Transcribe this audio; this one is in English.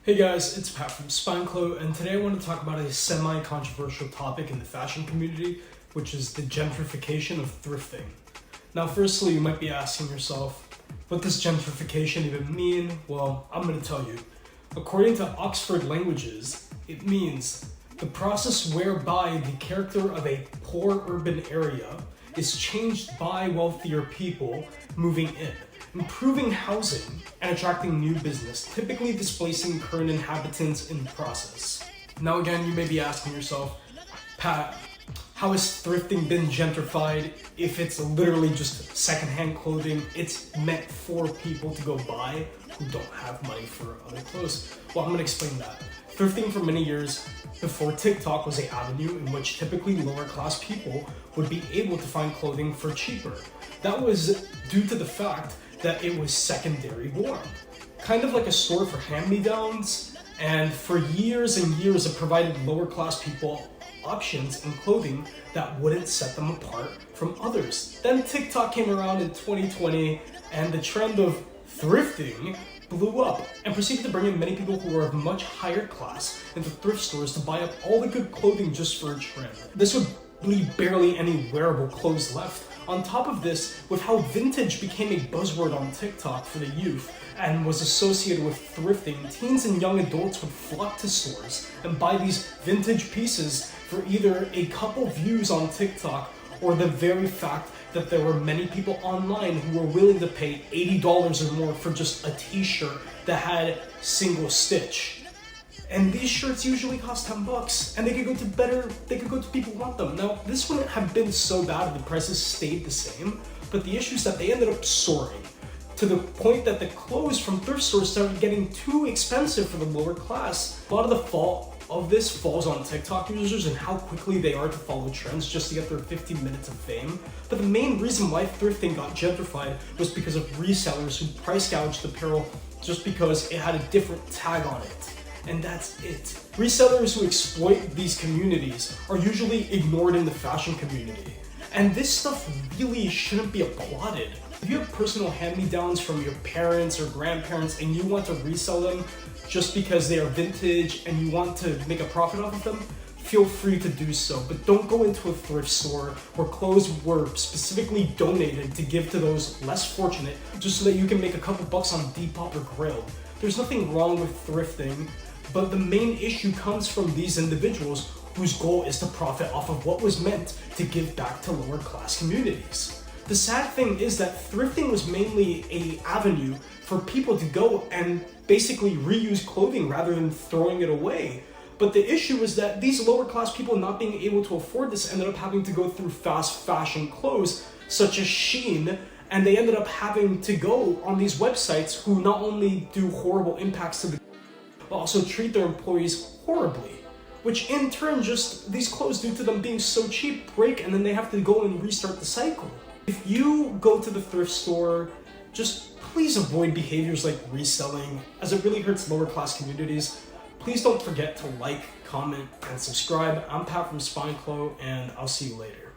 Hey guys, it's Pat from Spineclo, and today I want to talk about a semi-controversial topic in the fashion community, which is the gentrification of thrifting. Now, firstly, you might be asking yourself, what does gentrification even mean? Well, I'm going to tell you. According to Oxford Languages, it means the process whereby the character of a poor urban area is changed by wealthier people moving in, improving housing and attracting new business, typically displacing current inhabitants in the process. Now again, you may be asking yourself, Pat, how has thrifting been gentrified if it's literally just secondhand clothing? It's meant for people to go buy who don't have money for other clothes. Well, I'm gonna explain that. Thrifting for many years before TikTok was an avenue in which typically lower class people would be able to find clothing for cheaper. That was due to the fact that it was secondary born. Kind of like a store for hand-me-downs, and for years and years it provided lower class people options in clothing that wouldn't set them apart from others. Then TikTok came around in 2020 and the trend of thrifting blew up and proceeded to bring in many people who were of much higher class into thrift stores to buy up all the good clothing just for a trend. This would leave barely any wearable clothes left. On top of this, with how vintage became a buzzword on TikTok for the youth and was associated with thrifting, teens and young adults would flock to stores and buy these vintage pieces for either a couple views on TikTok or the very fact that there were many people online who were willing to pay $80 or more for just a t-shirt that had single stitch. And these shirts usually cost $10 and they could go to people who want them. Now, this wouldn't have been so bad if the prices stayed the same, but the issue is that they ended up soaring to the point that the clothes from thrift stores started getting too expensive for the lower class. A lot of the fault of this falls on TikTok users and how quickly they are to follow trends just to get their 15 minutes of fame. But the main reason why thrifting got gentrified was because of resellers who price gouged apparel just because it had a different tag on it. And that's it. Resellers who exploit these communities are usually ignored in the fashion community. And this stuff really shouldn't be applauded. If you have personal hand-me-downs from your parents or grandparents and you want to resell them just because they are vintage and you want to make a profit off of them, feel free to do so. But don't go into a thrift store where clothes were specifically donated to give to those less fortunate just so that you can make a couple bucks on Depop or Grail. There's nothing wrong with thrifting, but the main issue comes from these individuals whose goal is to profit off of what was meant to give back to lower class communities. The sad thing is that thrifting was mainly an avenue for people to go and basically reuse clothing rather than throwing it away. But the issue is that these lower class people not being able to afford this ended up having to go through fast fashion clothes such as Shein, and they ended up having to go on these websites who not only do horrible impacts to the but also treat their employees horribly, which in turn these clothes due to them being so cheap break and then they have to go and restart the cycle. If you go to the thrift store, just please avoid behaviors like reselling as it really hurts lower class communities. Please don't forget to like, comment, and subscribe. I'm Pat from Spineclo and I'll see you later.